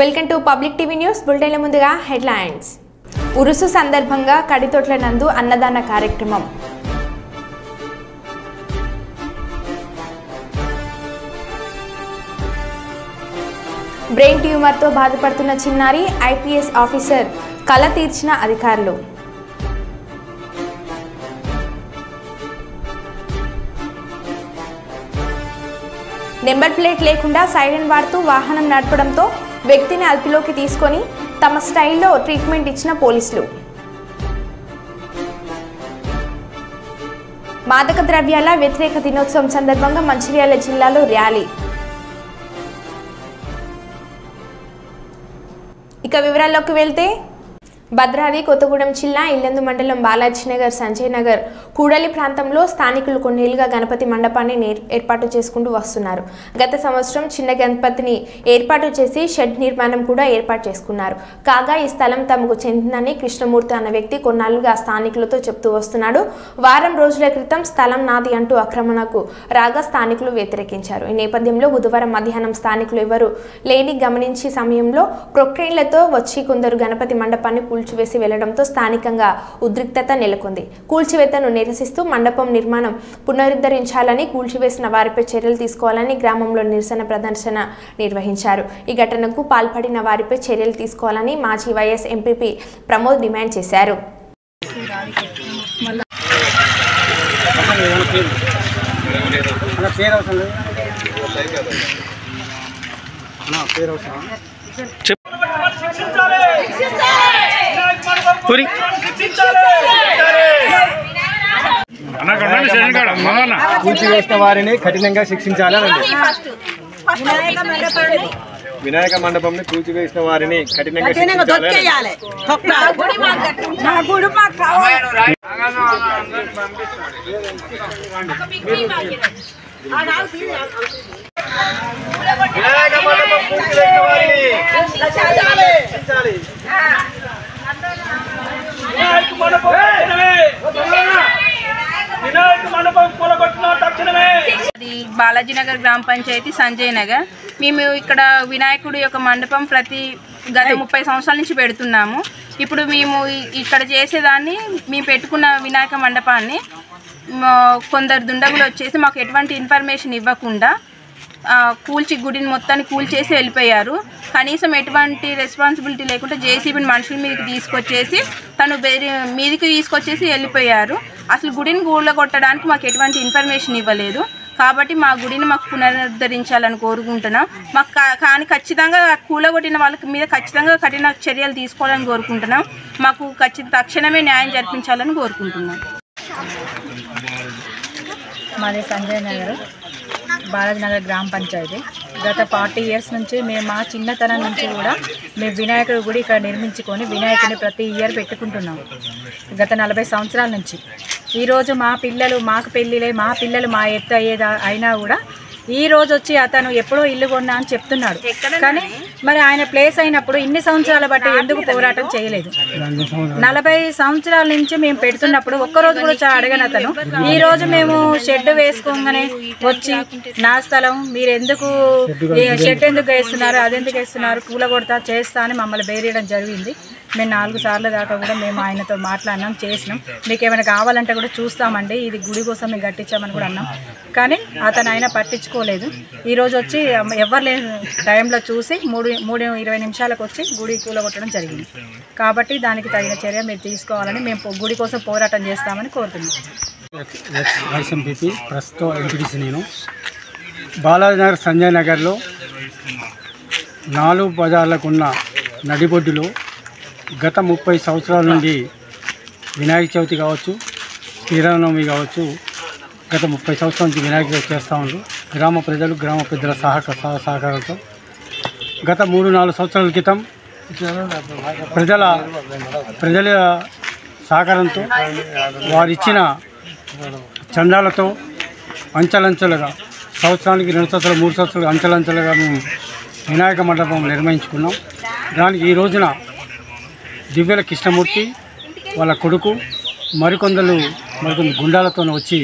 Welcome to public TV news. బులెటిన్ల ముందుగా headlines. Urs సందర్భంగా కడితొట్ల నందు అన్నదాన కార్యక్రమం. బ్రెయిన్ ట్యూమర్తో బాధపడుతున్న చిన్నారి ఐపీఎస్ ఆఫీసర్ కల తీర్చిన అధికారులు. నెంబర్ ప్లేట్ లేకుండా సైరన్ వాడుతూ వాహనం నడపడంతో వ్యక్తిని అదుపులోకి తీసుకొని తమ స్టైల్లో ట్రీట్మెంట్ ఇచ్చిన పోలీసులు. మాదక ద్రవ్యాల వ్యతిరేక దినోత్సవం సందర్భంగా మంచిర్యాల జిల్లాలో ర్యాలీ. ఇక వివరాల్లోకి వెళ్తే భద్రాద్రి కొత్తగూడెం జిల్లా ఇల్లందు మండలం బాలాజీ నగర్, సంజయ్ నగర్, కూడలి ప్రాంతంలో స్థానికులు కొన్నేళ్లుగా గణపతి మండపాన్ని ఏర్పాటు చేసుకుంటూ వస్తున్నారు. గత సంవత్సరం చిన్న గణపతిని ఏర్పాటు చేసి షెడ్ నిర్మాణం కూడా ఏర్పాటు చేసుకున్నారు. కాగా ఈ స్థలం తమకు చెందిందని కృష్ణమూర్తి అన్న వ్యక్తి కొన్నాళ్లుగా స్థానికులతో చెప్తూ వస్తున్నాడు. వారం రోజుల క్రితం స్థలం నాది అంటూ ఆక్రమణకు రాగా స్థానికులు వ్యతిరేకించారు. ఈ నేపథ్యంలో బుధవారం మధ్యాహ్నం స్థానికులు ఎవరు లేని గమనించే సమయంలో ప్రొక్రెయిన్లతో వచ్చి కొందరు గణపతి మండపాన్ని కూల్చివేసి వెళ్లడంతో స్థానికంగా ఉద్రిక్తత నెలకొంది. కూల్చివేతను నిరసిస్తూ మండపం నిర్మాణం పునరుద్ధరించాలని, కూల్చివేసిన వారిపై చర్యలు తీసుకోవాలని గ్రామంలో నిరసన ప్రదర్శన నిర్వహించారు. ఈ ఘటనకు పాల్పడిన వారిపై చర్యలు తీసుకోవాలని మాజీ వైఎస్ ఎంపీపీ ప్రమోద్ డిమాండ్ చేశారు. కూల్చివేసిన వారిని కఠినంగా శిక్షించాలని వినాయక మండపంని కూల్చివేసిన వారిని కఠినంగా శిక్షించాలి. వినాయక మండపం కూల్చివేసిన వారిని బాలాజీ నగర్ గ్రామ పంచాయతీ, సంజయ్ నగర్. మేము ఇక్కడ వినాయకుడి యొక్క మండపం గత 30 సంవత్సరాల నుంచి పెడుతున్నాము. ఇప్పుడు మేము ఇక్కడ చేసేదాన్ని, మేము పెట్టుకున్న వినాయక మండపాన్ని కొందరు దుండగులు వచ్చేసి మాకు ఎటువంటి ఇన్ఫర్మేషన్ ఇవ్వకుండా గుడిని మొత్తాన్ని కూల్చేసి వెళ్ళిపోయారు. కనీసం ఎటువంటి రెస్పాన్సిబిలిటీ లేకుండా జేసీబీని మనుషుల మీదకి తీసుకొచ్చేసి మీదికి తీసుకొచ్చేసి వెళ్ళిపోయారు. అసలు గుడిని కూలగొట్టడానికి మాకు ఎటువంటి ఇన్ఫర్మేషన్ ఇవ్వలేదు. కాబట్టి మా గుడిని మాకు పునరుద్ధరించాలని కోరుకుంటున్నాం. మాకు కానీ ఖచ్చితంగా కూలగొట్టిన వాళ్ళకి మీద ఖచ్చితంగా కఠిన చర్యలు తీసుకోవాలని కోరుకుంటున్నాం. మాకు తక్షణమే న్యాయం జరిపించాలని కోరుకుంటున్నాం. మాది సంజయ్ నగర్, బాలాజీ నగర్ గ్రామ పంచాయతీ. గత 40 years నుంచి మేము మా చిన్నతనం నుంచి కూడా మేము వినాయకుడి గుడి ఇక్కడ నిర్మించుకొని వినాయకుడిని ప్రతి ఇయర్ పెట్టుకుంటున్నాం. గత 40 సంవత్సరాల నుంచి. ఈరోజు మాకు పెళ్ళిలే, మా పిల్లలు మా ఎత్తు అయినా కూడా ఈ రోజు వచ్చి అతను ఎప్పుడో ఇల్లు కొన్నా అని చెప్తున్నాడు. కానీ మరి ఆయన ప్లేస్ అయినప్పుడు ఇన్ని సంవత్సరాల బట్టి ఎందుకు పోరాటం చేయలేదు? 40 సంవత్సరాల నుంచి మేము పెడుతున్నప్పుడు ఒక్కరోజు కూడా అడగని అతను ఈ రోజు మేము షెడ్ వేసుకోగానే వచ్చి నా స్థలం మీరు ఎందుకు షెడ్ ఎందుకు వేస్తున్నారు, అదెందుకు వేస్తున్నారు, కూలగొడతా చేస్తా అని మమ్మల్ని బేరేయడం జరిగింది. మేము 4 సార్లు దాకా కూడా మేము ఆయనతో మాట్లాడినాం, చేసినాం. మీకు ఏమైనా కావాలంటే కూడా చూస్తామండి, ఇది గుడి కోసం మేము కట్టించామని కూడా అన్నాం. కానీ అతను ఆయన పట్టించుకోలేదు. ఈరోజు వచ్చి ఎవరు లేని టైంలో చూసి 3:20 నిమిషాలకు వచ్చి గుడి కూలగొట్టడం జరిగింది. కాబట్టి దానికి తగిన చర్య మీరు తీసుకోవాలని మేము గుడి కోసం పోరాటం చేస్తామని కోరుతున్నాం. వైస్ ఎంపీపీ, ప్రస్తుతం ఎంపీటీసీ. నేను బాలాజీ నగర్, సంజయ్ నగర్లో 4 బజార్లకున్న నడిబొడ్డులో గత 30 సంవత్సరాల నుండి వినాయక చవితి కావచ్చు, శ్రీరామనవమి కావచ్చు, గత 30 సంవత్సరాల నుంచి వినాయక చవితి చేస్తూ ఉన్నారు. గ్రామ ప్రజలు, గ్రామ పెద్దల సహకారంతో గత 3-4 సంవత్సరాల క్రితం ప్రజల సహకారంతో వారిచ్చిన చందాలతో అంచెలంచెలుగా సంవత్సరానికి 2 సంవత్సరాలు 3 సంవత్సరాలు అంచెలంచెలుగా మేము వినాయక మండపం నిర్మించుకున్నాం. దానికి ఈ రోజున దివ్యల కృష్ణమూర్తి వాళ్ళ కొడుకు మరికొందరు గుండాలతో వచ్చి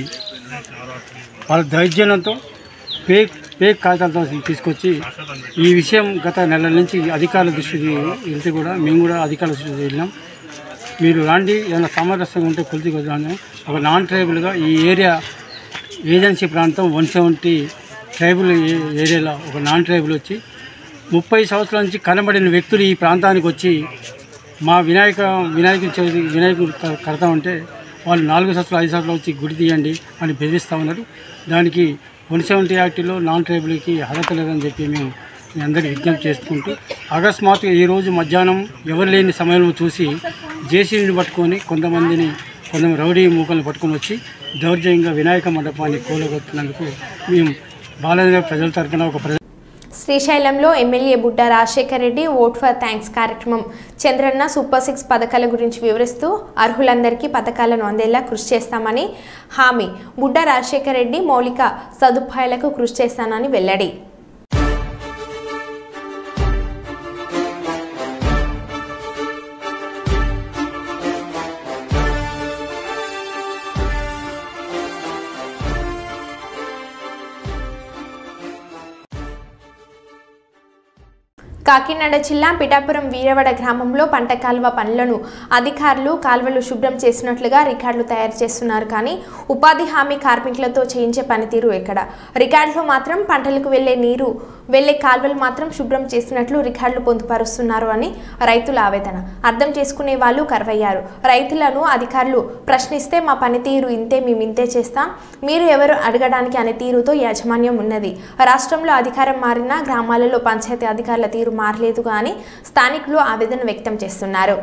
వాళ్ళ దౌర్జన్యంతో ఫేక్ కాగితాలతో తీసుకొచ్చి ఈ విషయం గత నెల నుంచి అధికారుల దృష్టికి వెళ్తే కూడా మేము కూడా అధికారుల దృష్టికి వెళ్ళినాం. మీరు రాండి, ఏదైనా సామరస్యంగా ఉంటే కొలిసి వదిలాను. ఒక నాన్ ట్రైబుల్గా ఈ ఏరియా ఏజెన్సీ ప్రాంతం 170 ట్రైబుల్ ఏరియాలో ఒక నాన్ ట్రైబుల్ వచ్చి 30 సంవత్సరాల నుంచి కనబడిన వ్యక్తులు ఈ ప్రాంతానికి వచ్చి మా వినాయకుడు కడతామంటే వాళ్ళు 4 సంవత్సరాలు 5 సంవత్సరాలు వచ్చి గుడి తీయండి అని బెదిరిస్తూ ఉన్నారు. దానికి 170 యాక్ట్లో నాన్ ట్రైబుల్కి అర్హత లేదని చెప్పి మేము మీ అందరికీ విజ్ఞప్తి చేసుకుంటూ అకస్మాత్తుగా ఈరోజు మధ్యాహ్నం ఎవరు లేని సమయంలో చూసి జేసీబీని పట్టుకొని కొంతమంది రౌడీ మూకలను పట్టుకొని వచ్చి దౌర్జన్యంగా వినాయక మండపాన్ని కూలగొట్టినందుకు మేము బాలాజీ ప్రజల తరఫున ఒక శ్రీశైలంలో MLA Budda Rajasekhar Reddy vote for thanks కార్యక్రమం. చంద్రన్న సూపర్ 6 పథకాల గురించి వివరిస్తూ అర్హులందరికీ పథకాలను అందేలా కృషి చేస్తామని హామీ. బుడ్డా రాజశేఖర్ రెడ్డి మౌలిక సదుపాయాలకు కృషి చేస్తానని వెల్లడి. కాకినాడ జిల్లా పిఠాపురం వీరవడ గ్రామంలో పంట కాలువ పనులను అధికారులు కాలువలు శుభ్రం చేసినట్లుగా రికార్డులు తయారు చేస్తున్నారు. కానీ ఉపాధి హామీ కార్మికులతో చేయించే పనితీరు ఎక్కడ? రికార్డులో మాత్రం పంటలకు వెళ్లే కాలువలు మాత్రం శుభ్రం చేసినట్లు రికార్డులు పొందుపరుస్తున్నారు అని రైతుల ఆవేదన. అర్థం చేసుకునే వాళ్ళు కరువయ్యారు. రైతులను అధికారులు ప్రశ్నిస్తే మా పనితీరు ఇంతే, మేము ఇంతే చేస్తాం, మీరు ఎవరు అడగడానికి అనే తీరుతో యాజమాన్యం ఉన్నది. రాష్ట్రంలో అధికారం మారినా గ్రామాలలో పంచాయతీ అధికారుల తీరు మారలేదు కానీ స్థానికులు ఆవేదన వ్యక్తం చేస్తున్నారు.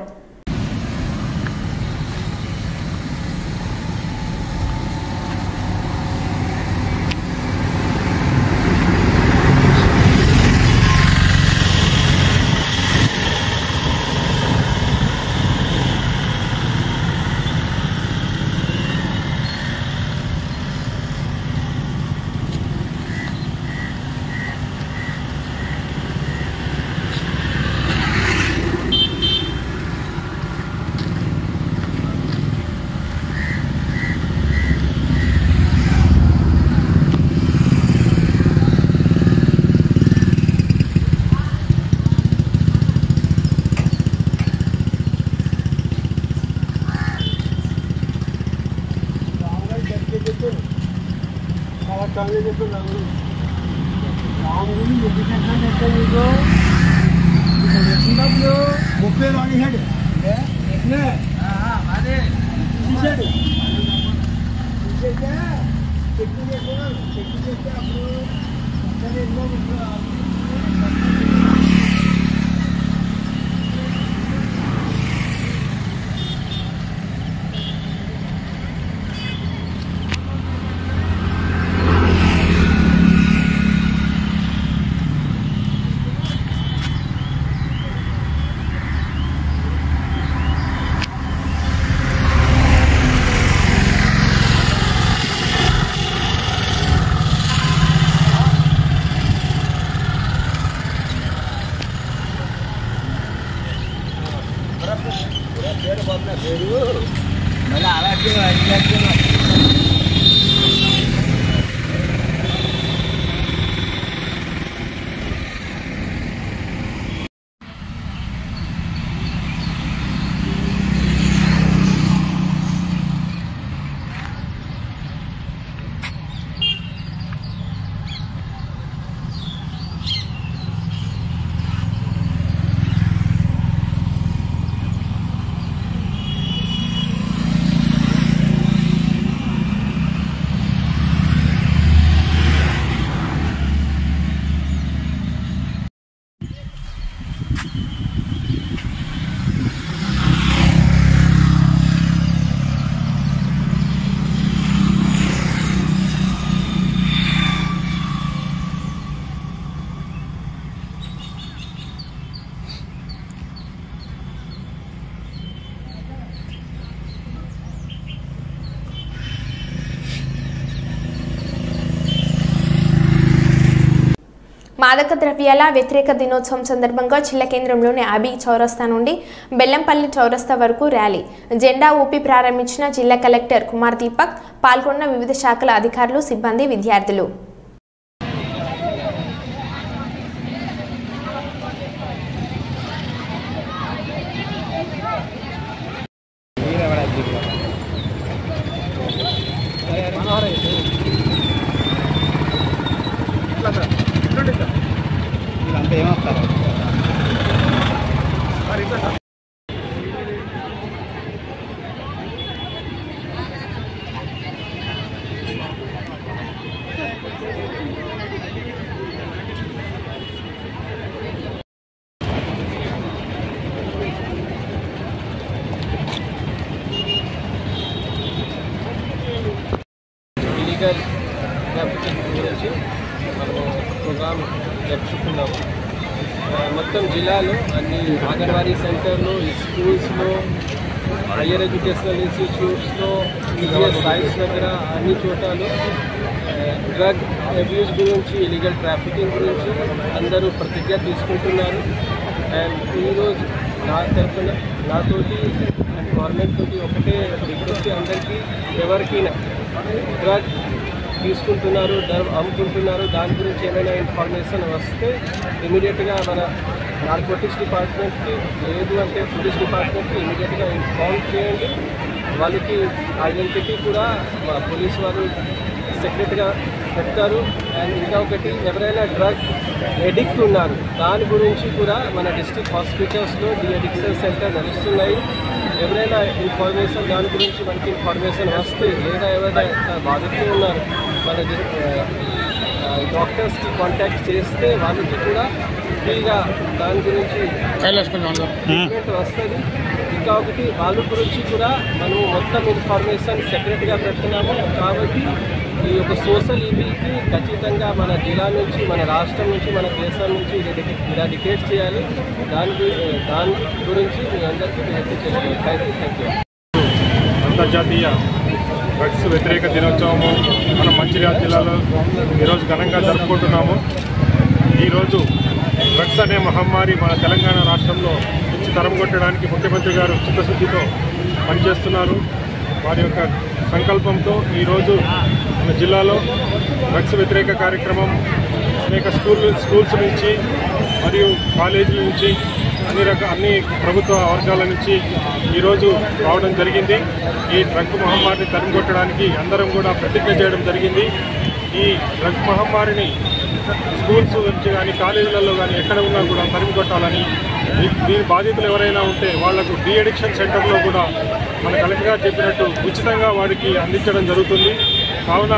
మాదక ద్రవ్యాల వ్యతిరేక దినోత్సవం సందర్భంగా జిల్లా కేంద్రంలోని అబీ చౌరస్తా నుండి బెల్లంపల్లి చౌరస్తా వరకు ర్యాలీ జెండా ఊపి ప్రారంభించిన జిల్లా కలెక్టర్ కుమార్ దీపక్. పాల్గొన్న వివిధ శాఖల అధికారులు, సిబ్బంది, విద్యార్థులు. ఇల్లీగల్ ట్రాఫికింగ్ గురించి మనము ప్రోగ్రామ్ జరుపుకుంటున్నాము. మొత్తం జిల్లాలో అన్ని అంగన్వాడీ సెంటర్లు, స్కూల్స్లో, హయ్యర్ ఎడ్యుకేషనల్ ఇన్స్టిట్యూట్స్లో, ఈజీఎస్ సైట్స్ దగ్గర అన్ని చోట్లలో డ్రగ్ అబ్యూస్ గురించి, ఇల్లీగల్ ట్రాఫికింగ్ గురించి అందరూ ప్రతిజ్ఞ తీసుకుంటున్నారు. అండ్ ఈరోజు నా తరఫున నాతోటి అండ్ గవర్నమెంట్ తోటి ఒకటే రిక్వెస్ట్, అందరికీ ఎవరికైనా డ్రగ్ తీసుకుంటున్నారు, డ్రగ్ అమ్ముకుంటున్నారు, దాని గురించి ఏమైనా ఇన్ఫర్మేషన్ వస్తే ఇమీడియట్గా మన నార్కోటిక్స్ డిపార్ట్మెంట్కి లేదు అంటే పోలీస్ డిపార్ట్మెంట్కి ఇమీడియట్గా ఇన్ఫార్మ్ చేయండి. వాళ్ళకి ఐడెంటిటీ కూడా మా పోలీస్ వారు సెక్రెట్గా చెప్తారు. అండ్ ఇంకా ఒకటి, ఎవరైనా డ్రగ్ ఎడిక్ట్ ఉన్నారు దాని గురించి కూడా మన డిస్ట్రిక్ట్ హాస్పిటల్స్లో డిఅడిక్షన్ సెంటర్ నడుస్తున్నాయి. ఎవరైనా ఇన్ఫర్మేషన్ దాని గురించి మనకి ఇన్ఫర్మేషన్ వస్తే, లేదా ఎవరైనా బాధితులు ఉన్నారు మన డాక్టర్స్కి కాంటాక్ట్ చేస్తే వాళ్ళకి కూడా ఫ్రీగా దాని గురించి ట్రీట్మెంట్ వస్తుంది. ఇంకా ఒకటి, వాళ్ళ గురించి కూడా మనము మొత్తం ఇన్ఫర్మేషన్ సెపరేట్గా పెడుతున్నాము. కాబట్టి ఈ యొక్క సోషల్ ఈవీకి ఖచ్చితంగా మన జిల్లా నుంచి, మన రాష్ట్రం నుంచి, మన దేశం నుంచి ఇరాడికేట్ చేయాలి. దాని గురించి మీ అందరికీ విజ్ఞప్తి చేస్తున్నాను. Thank you. అంతర్జాతీయ డ్రగ్స్ వ్యతిరేక దినోత్సవము మన మంచిర్యాల జిల్లాలో ఈరోజు ఘనంగా జరుపుకుంటున్నాము. ఈరోజు డ్రగ్స్ అనే మహమ్మారి మన తెలంగాణ రాష్ట్రంలో నుంచి తరంగొట్టడానికి ముఖ్యమంత్రి గారు చిత్తశుద్ధితో పనిచేస్తున్నారు. వారి యొక్క సంకల్పంతో ఈరోజు మన జిల్లాలో డ్రగ్స్ వ్యతిరేక కార్యక్రమం అనేక స్కూల్స్ నుంచి మరియు కాలేజీల నుంచి అన్ని ప్రభుత్వ వర్గాల నుంచి ఈరోజు రావడం జరిగింది. ఈ డ్రగ్ మహమ్మారిని తరిమికొట్టడానికి అందరం కూడా ప్రతిజ్ఞ చేయడం జరిగింది. ఈ డ్రగ్ మహమ్మారిని స్కూల్స్ నుంచి కానీ కాలేజీలలో కానీ ఎక్కడ ఉన్నా కూడా తరిమికొట్టాలని, దీని బాధితులు ఎవరైనా ఉంటే వాళ్లకు డిఅడిక్షన్ సెంటర్లో కూడా మన కలెక్టర్ గారు చెప్పినట్టు ఉచితంగా వారికి అందించడం జరుగుతుంది. కావున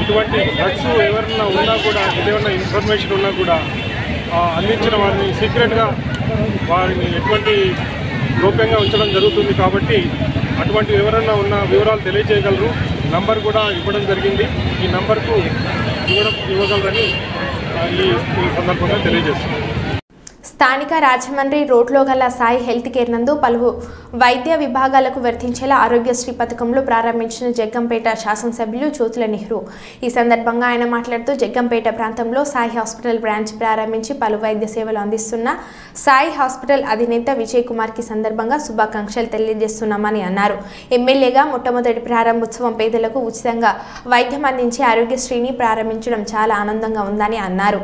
ఇటువంటి డ్రగ్స్ ఎవరైనా ఉన్నా కూడా, ఏదైనా ఇన్ఫర్మేషన్ ఉన్నా కూడా అందించిన వారిని సీక్రెట్గా వారిని ఎటువంటి గోప్యంగా ఉంచడం జరుగుతుంది. కాబట్టి అటువంటి ఎవరైనా ఉన్న వివరాలు తెలియజేయగలరు. నంబర్ కూడా ఇవ్వడం జరిగింది. ఈ నంబర్కు ఇవ్వగలరని ఈ సందర్భంగా తెలియజేస్తున్నాను. స్థానిక రాజమండ్రి రోడ్లో గల సాయి హెల్త్ కేర్ నందు పలు వైద్య విభాగాలకు వర్తించేలా ఆరోగ్యశ్రీ పథకంలో ప్రారంభించిన జగ్గంపేట శాసనసభ్యులు జ్యోతుల నెహ్రూ. ఈ సందర్భంగా ఆయన మాట్లాడుతూ, జగ్గంపేట ప్రాంతంలో సాయి హాస్పిటల్ బ్రాంచ్ ప్రారంభించి పలు వైద్య సేవలు అందిస్తున్న సాయి హాస్పిటల్ అధినేత విజయ్ కుమార్కి సందర్భంగా శుభాకాంక్షలు తెలియజేస్తున్నామని అన్నారు. ఎమ్మెల్యేగా మొట్టమొదటి ప్రారంభోత్సవం పేదలకు ఉచితంగా వైద్యం అందించే ఆరోగ్యశ్రీని ప్రారంభించడం చాలా ఆనందంగా ఉందని అన్నారు.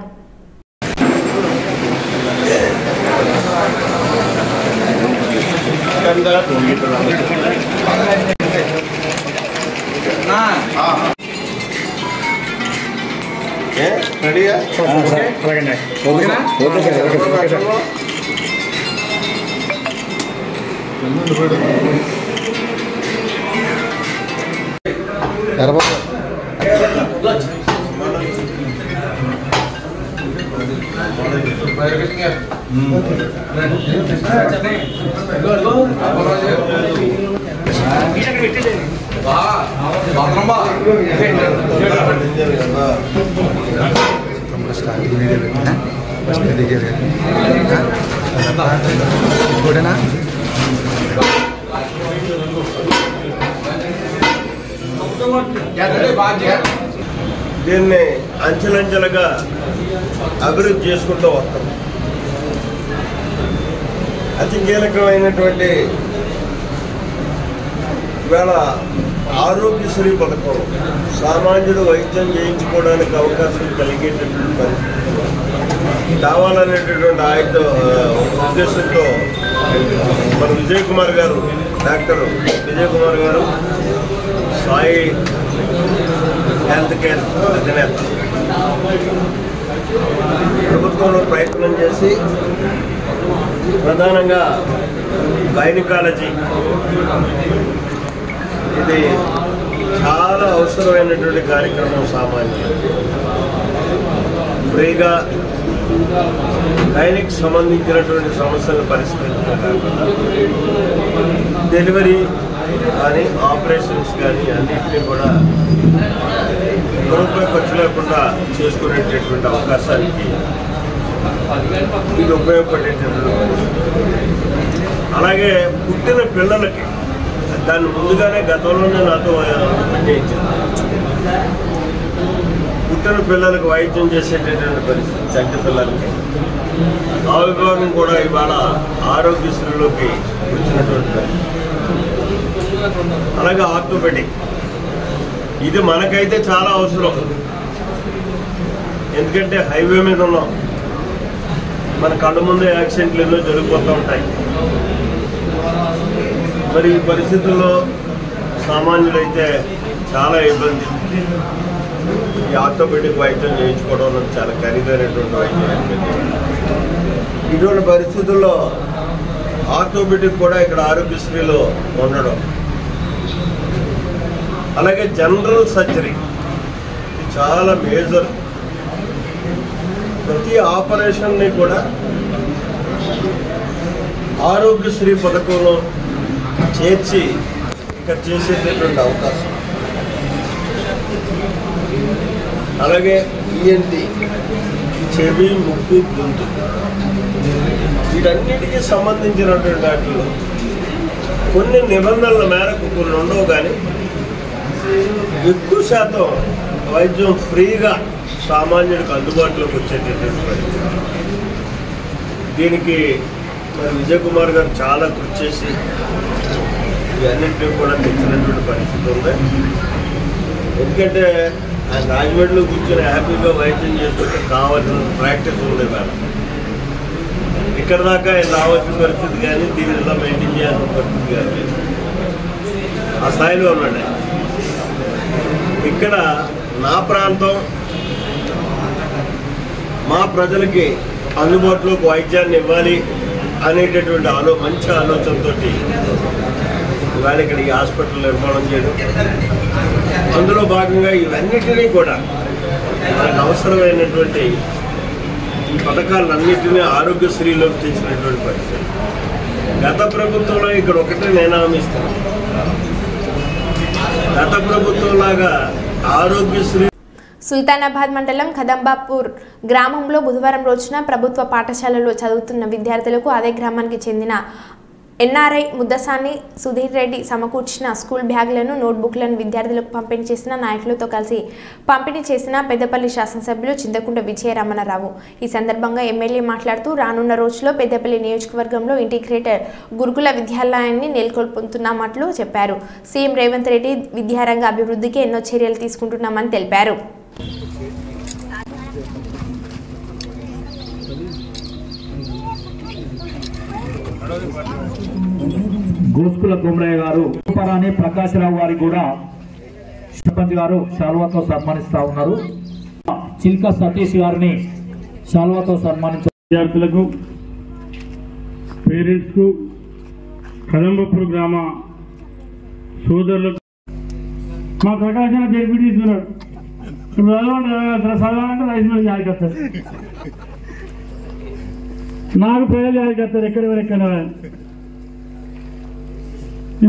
దీన్ని అంచెలంచెలుగా అభివృద్ధి చేసుకుంటూ వస్తాం. అతి కీలకమైనటువంటి ఇవాళ ఆరోగ్యశ్రీ పథకం సామాన్యుడు వైద్యం చేయించుకోవడానికి అవకాశం కలిగేటటువంటి పరిస్థితి కావాలనేటటువంటి ఆయన ఉద్దేశంతో మన విజయ్ కుమార్ గారు, డాక్టర్ విజయ్ కుమార్ గారు సాయి హెల్త్ కేర్ అధినేత ప్రభుత్వంలో ప్రయత్నం చేసి ప్రధానంగా గైనకాలజీ ఇది చాలా అవసరమైనటువంటి కార్యక్రమం. సామాన్యులు ఫ్రీగా గైనిక్ సంబంధించినటువంటి సమస్యలను పరిష్కరించడం కాకుండా డెలివరీ కానీ ఆపరేషన్స్ కానీ అన్నింటినీ కూడా రూపాయి ఖర్చు లేకుండా చేసుకునేటటువంటి అవకాశానికి ఇది ఉపయోగపడేటటువంటి. అలాగే పుట్టిన పిల్లలకి దాన్ని ముందుగానే గతంలోనే నాతో పెట్టించింది. పుట్టిన పిల్లలకు వైద్యం చేసేటటువంటి పరిస్థితి, చంటి పిల్లలకి ఆ విభాగం కూడా ఇవాళ ఆరోగ్యశ్రీలోకి వచ్చినటువంటి పరిస్థితి. అలాగే ఆర్థోపెడిక్ ఇది మనకైతే చాలా అవసరం. ఎందుకంటే హైవే మీద ఉన్నాం, మన కళ్ళ ముందే యాక్సిడెంట్లు ఎన్నో జరిగిపోతూ ఉంటాయి. మరి ఈ పరిస్థితుల్లో సామాన్యులైతే చాలా ఇబ్బంది. ఈ ఆర్థోపెడిక్ వైద్యం చేయించుకోవడం చాలా ఖరీదైనటువంటి వైద్యం. ఇటువంటి పరిస్థితుల్లో ఆర్థోపెడిక్ కూడా ఇక్కడ ఆరోగ్యశ్రీలో ఉండడం, అలాగే జనరల్ సర్జరీ చాలా మేజర్. ప్రతి ఆపరేషన్ని కూడా ఆరోగ్యశ్రీ పథకంలో చేర్చి ఇక్కడ చేసేటటువంటి అవకాశం. అలాగే ఈఎన్టీ చెవి, ముక్కు, గొంతు వీటన్నిటికీ సంబంధించినటువంటి వాటిలో కొన్ని నిబంధనల మేరకు కొన్ని ఉండవు, కానీ ఎక్కువ శాతం వైద్యం ఫ్రీగా సామాన్యుడికి అందుబాటులోకి వచ్చేటటువంటి పరిస్థితి. దీనికి మరి విజయ్ కుమార్ గారు చాలా కృషి చేసి ఇవన్నింటినీ కూడా తెచ్చినటువంటి పరిస్థితి ఉంది. ఎందుకంటే ఆయన రాజమండ్రిలో కూర్చొని హ్యాపీగా వైద్యం చేసుకుంటే కావాల్సిన ప్రాక్టీస్ ఉంది. మేడం ఇక్కడ దాకా ఆయన రావాల్సిన పరిస్థితి కానీ దీని ఇలా మెయింటైన్ చేయాల్సిన పరిస్థితి కానీ ఆ స్థాయిలో ఉన్నాడు. ఇక్కడ నా ప్రాంతం మా ప్రజలకి అందుబాటులోకి వైద్యాన్ని ఇవ్వాలి అనేటటువంటి మంచి ఆలోచనతో ఇవాళ ఇక్కడ ఈ హాస్పిటల్ నిర్మాణం చేయడం, అందులో భాగంగా ఇవన్నిటినీ కూడా మనకు అవసరమైనటువంటి ఈ పథకాలన్నింటినీ ఆరోగ్యశ్రీలోకి తెచ్చినటువంటి పరిస్థితి. గత ప్రభుత్వంలో ఇక్కడ ఒకటే నేను హామీస్తాను, గత ప్రభుత్వంలాగా ఆరోగ్యశ్రీ. సుల్తానాబాద్ మండలం కదంబాపూర్ గ్రామంలో బుధవారం రోజున ప్రభుత్వ పాఠశాలలో చదువుతున్న విద్యార్థులకు అదే గ్రామానికి చెందిన ఎన్ఆర్ఐ ముద్దసాని సుధీర్ రెడ్డి సమకూర్చిన స్కూల్ బ్యాగులను, నోట్బుక్లను విద్యార్థులకు పంపిణీ చేసిన నాయకులతో కలిసి పంపిణీ చేసిన పెద్దపల్లి శాసనసభ్యులు చింతకుంట విజయరమణరావు. ఈ సందర్భంగా ఎమ్మెల్యే మాట్లాడుతూ రానున్న రోజుల్లో పెద్దపల్లి నియోజకవర్గంలో ఇంటిగ్రేటెడ్ గురుకుల విద్యాలయాన్ని నెలకొల్పుతున్నామట్లు చెప్పారు. సీఎం రేవంత్ రెడ్డి విద్యారంగ అభివృద్ధికి ఎన్నో చర్యలు తీసుకుంటున్నామని తెలిపారు. గోస్కుల కుమరయ్య గారు, రూపరాణి ప్రకాశ్రావు గారికి కూడా సర్పంచ్ గారు శాల్వాతో సన్మానిస్తా ఉన్నారు. చిల్క సతీష్ గారిని శాల్వాతో సన్మానించారు. విద్యార్థులకు, పేరెంట్స్కు, కదంబపూర్ గ్రామ సోదరులకు మా ప్రకాశం జడ్పీ తీసుకున్నాడు. ఇప్పుడు చదవాలంటే రైస్ మీద జాయికొస్తారు, నాకు ప్రజలు జాయికొస్తారు. ఎక్కడ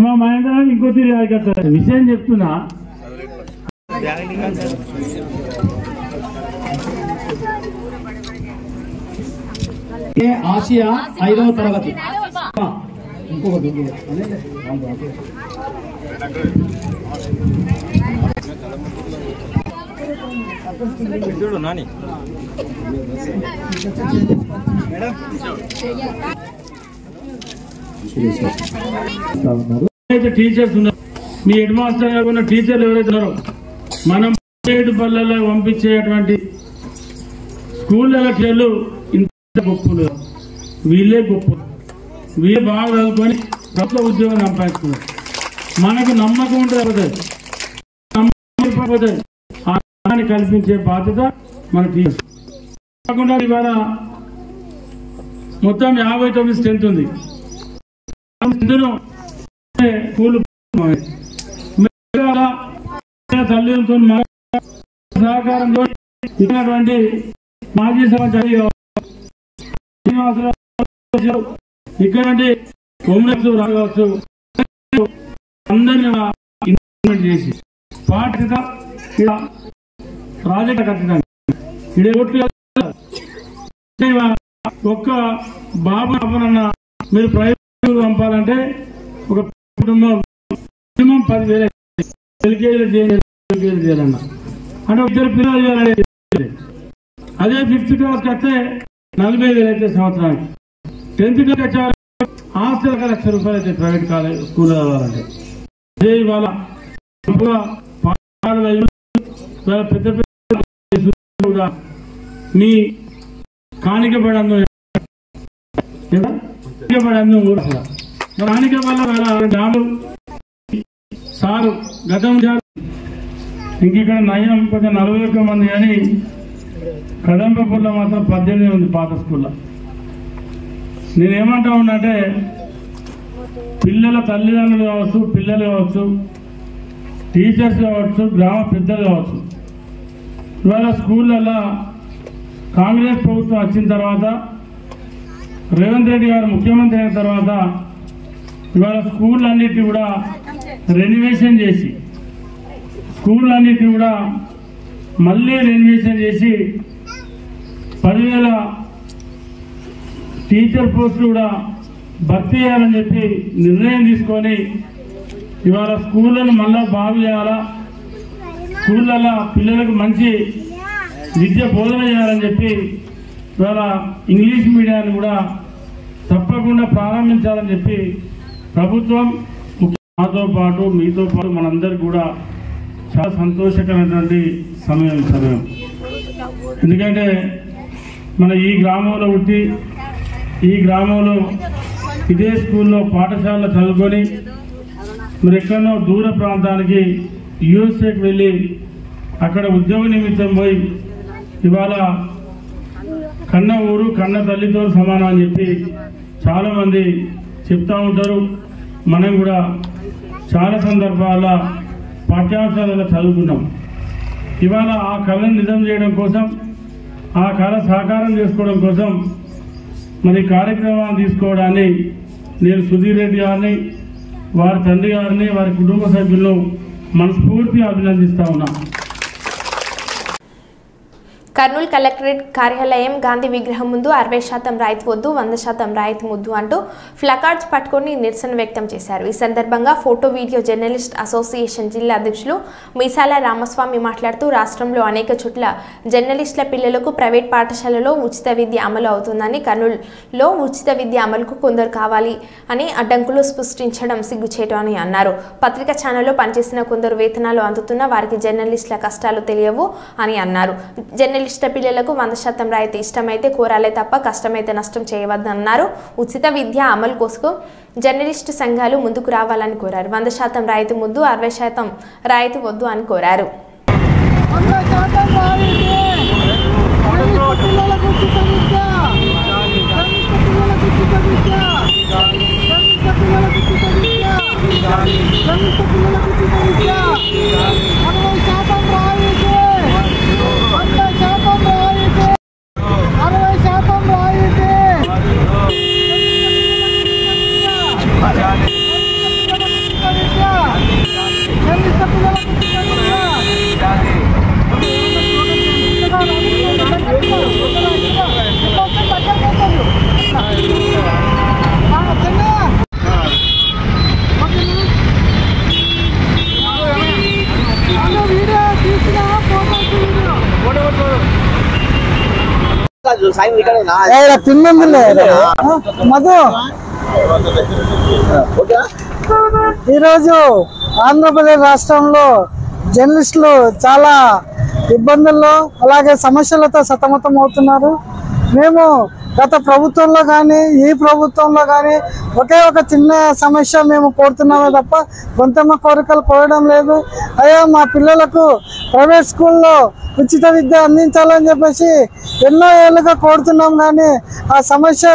మా మహేంద్ర ఇంకో తీరు జాయికొస్తారు. విషయం చెప్తున్నా, ఆసియా 5వ తరగతి. ఇంకొకటి టీచర్స్ ఉన్నారు, మీ హెడ్ మాస్టర్ గారు ఉన్న టీచర్లు ఎవరైతే ఉన్నారో మనం పల్లెల్లో పంపించేటువంటి స్కూల్ లెక్చర్లు ఇంత గొప్పలు, వీళ్ళే గొప్ప, వీళ్ళే బాగా చదువుకొని ప్రభుత్వ ఉద్యోగం సంపాదించుకున్నారు. మనకు నమ్మకం ఉంటుంది, స్థానాన్ని కల్పించే బాధ్యత మన టీచర్స్. కాకుండా ఇవాళ మొత్తం 59 స్ట్రెంత్ ఉంది. స్కూల్ తల్లిదండ్రులతో సహకారంతో ఇచ్చినటువంటి మాజీ సమాచారి ఇక్కడ నుండి కాంగ్రెస్ రావచ్చు అందరినీ ఇంప్లిమెంట్ చేసి పాఠిత రాజకీయ ఖచ్చితంగా ఇదే ఓట్లు ఒక్క బాబు అన్న మీరు ప్రైవేట్ పంపాలంటే ఒక కుటుంబం మినిమం 10,000 ఎల్కేజీలు చేయాలన్నా అంటే 2 పిల్లలు చేయాలని. అదే 5th క్లాస్కి వస్తే 40,000 అయితే సంవత్సరానికి. 10th క్లాస్ వచ్చేవారు హాస్టల్ కి ₹1,00,000 అయితే ప్రైవేట్ కాలేజ్ స్కూల్ కావాలంటే. అదే ఇవాళ పెద్ద పెద్ద మీ కానికపడంలో కానిక వల్ల సారు గతం ఇంక ఇక్కడ నయం కొంచెం 41 మంది కానీ కదంపపూర్లో మాత్రం 18 ఉంది పాత స్కూల్లో. నేనేమంటా ఉన్నంటే పిల్లల తల్లిదండ్రులు కావచ్చు, పిల్లలు కావచ్చు, టీచర్స్ కావచ్చు, గ్రామ పెద్దలు కావచ్చు, ఇవాళ స్కూళ్ళల్లో కాంగ్రెస్ ప్రభుత్వం వచ్చిన తర్వాత రేవంత్ రెడ్డి గారు ముఖ్యమంత్రి అయిన తర్వాత ఇవాళ స్కూళ్ళన్నిటి కూడా రెనోవేషన్ చేసి స్కూళ్ళన్నిటి కూడా మళ్ళీ రెనోవేషన్ చేసి 10,000 టీచర్ పోస్టులు కూడా భర్తీ చేయాలని చెప్పి నిర్ణయం తీసుకొని ఇవాళ స్కూళ్ళను మళ్ళా బాగు చేయాలా, స్కూళ్ళల్లో పిల్లలకు మంచి విద్య బోధన చేయాలని చెప్పి ఇవాళ ఇంగ్లీష్ మీడియాన్ని కూడా తప్పకుండా ప్రారంభించాలని చెప్పి ప్రభుత్వం మాతో పాటు మీతో పాటు మనందరికీ కూడా చాలా సంతోషకరమైనటువంటి సమయం. ఎందుకంటే మన ఈ గ్రామంలో పుట్టి ఈ గ్రామంలో ఇదే స్కూల్లో పాఠశాలలో చదువుకొని మరి ఎక్కడో దూర ప్రాంతానికి యూఎస్ఏకి వెళ్ళి అక్కడ ఉద్యోగ నిమిత్తం పోయి ఇవాళ కన్న ఊరు కన్న తల్లితో సమానం అని చెప్పి చాలామంది చెప్తూ ఉంటారు. మనం కూడా చాలా సందర్భాల పాఠ్యాంశాలలో చదువుకున్నాం. ఇవాళ ఆ కళను నిజం చేయడం కోసం, ఆ కళ సాకారం చేసుకోవడం కోసం మరి కార్యక్రమాన్ని తీసుకోవడాన్ని నేను సుధీర్ రెడ్డి గారిని, వారి తండ్రి గారిని, వారి కుటుంబ సభ్యులను మనస్ఫూర్తిగా అభినందిస్తా ఉన్నా. కర్నూలు కలెక్టరేట్ కార్యాలయం గాంధీ విగ్రహం ముందు 60% రాయితీ వద్దు, 100% రాయితీ ముద్దు అంటూ ప్లకార్డ్స్ పట్టుకొని నిరసన వ్యక్తం చేశారు. ఈ సందర్భంగా ఫోటో వీడియో జర్నలిస్ట్ అసోసియేషన్ జిల్లా అధ్యక్షులు మీసాల రామస్వామి మాట్లాడుతూ రాష్ట్రంలో అనేక చోట్ల జర్నలిస్టుల పిల్లలకు ప్రైవేట్ పాఠశాలలో ఉచిత విద్య అమలు అవుతుందని, కర్నూలులో ఉచిత విద్య అమలుకు కొందరు కావాలి అని అడ్డంకులు సృష్టించడం సిగ్గుచేటు అని అన్నారు. పత్రికా ఛానల్లో పనిచేసిన కొందరు వేతనాలు అందుతున్న వారికి జర్నలిస్టుల కష్టాలు తెలియవు అని అన్నారు. జర్నలిస్టుల పిల్లలకు 100% రాయితీ ఇష్టమైతే కోరాలే తప్ప కష్టమైతే నష్టం చేయవద్దన్నారు. ఉచిత విద్య అమలు కోసం జర్నలిస్టు సంఘాలు ముందుకు రావాలని కోరారు. 100% రాయితీ ముద్దు, 60% రాయితీ వద్దు అని కోరారు. ఈరోజు ఆంధ్రప్రదేశ్ రాష్ట్రంలో జర్నలిస్టులు చాలా ఇబ్బందుల్లో అలాగే సమస్యలతో సతమతం అవుతున్నారు. మేము గత ప్రభుత్వంలో కానీ ఈ ప్రభుత్వంలో కానీ ఒకే ఒక చిన్న సమస్య మేము కోరుతున్నామే తప్ప గొంతమ్మ కోరికలు కోరడం లేదు. అయ్యా మా పిల్లలకు ప్రైవేట్ స్కూల్లో ఉచిత విద్య అందించాలని చెప్పేసి ఎన్నో ఏళ్ళుగా కోరుతున్నాం. కానీ ఆ సమస్య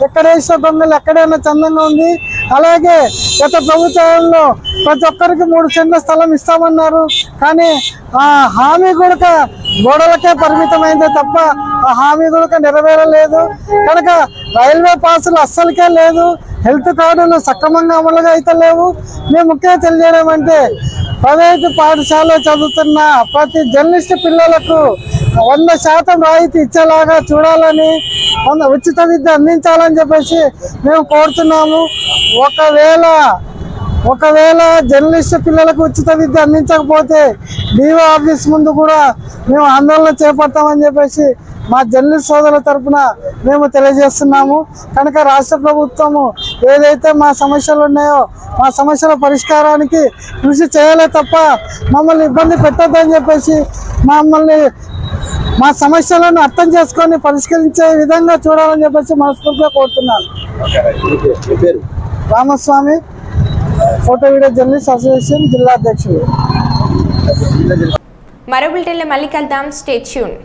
ఎక్కడేసిన దొంగలు ఎక్కడైనా చందంగా ఉంది. అలాగే గత ప్రభుత్వంలో ప్రతి ఒక్కరికి 3 సెంట్ల స్థలం ఇస్తామన్నారు. కానీ ఆ హామీ కూడా గోడలకే పరిమితమైందే తప్ప ఆ హామీ కూడా నెరవేరలేదు. కనుక రైల్వే పాసులు అస్సలకే లేదు. హెల్త్ కార్డులు సక్రమంగా అమలుగా అయితే లేవు. మేము ముఖ్యంగా తెలియజేయడం అంటే ప్రైవేటు పాఠశాలలో చదువుతున్న ప్రతి జర్నలిస్ట్ పిల్లలకు 100% రాయితీ ఇచ్చేలాగా చూడాలని, ఉచిత విద్య అందించాలని చెప్పేసి మేము కోరుతున్నాము. ఒకవేళ జర్నలిస్ట్ పిల్లలకు ఉచిత విద్య అందించకపోతే డిఓ ఆఫీస్ ముందు కూడా మేము ఆందోళన చేపడతామని చెప్పేసి మా జర్నలిస్ట్ సోదరుల తరఫున మేము తెలియజేస్తున్నాము. కనుక రాష్ట్ర ప్రభుత్వము ఏదైతే మా సమస్యలు ఉన్నాయో మా సమస్యల పరిష్కారానికి కృషి చేయాలే తప్ప మమ్మల్ని ఇబ్బంది పెట్టొద్దని చెప్పేసి మా సమస్యలను అర్థం చేసుకొని పరిష్కరించే విధంగా చూడాలని చెప్పేసి మనస్ఫూర్తిగా కోరుతున్నాను. Ramaswamy, photo video journalist association జిల్లా అధ్యక్షుడు. మరో బులెటిన్లో మళ్ళీ కలుద్దాం. Stay tune.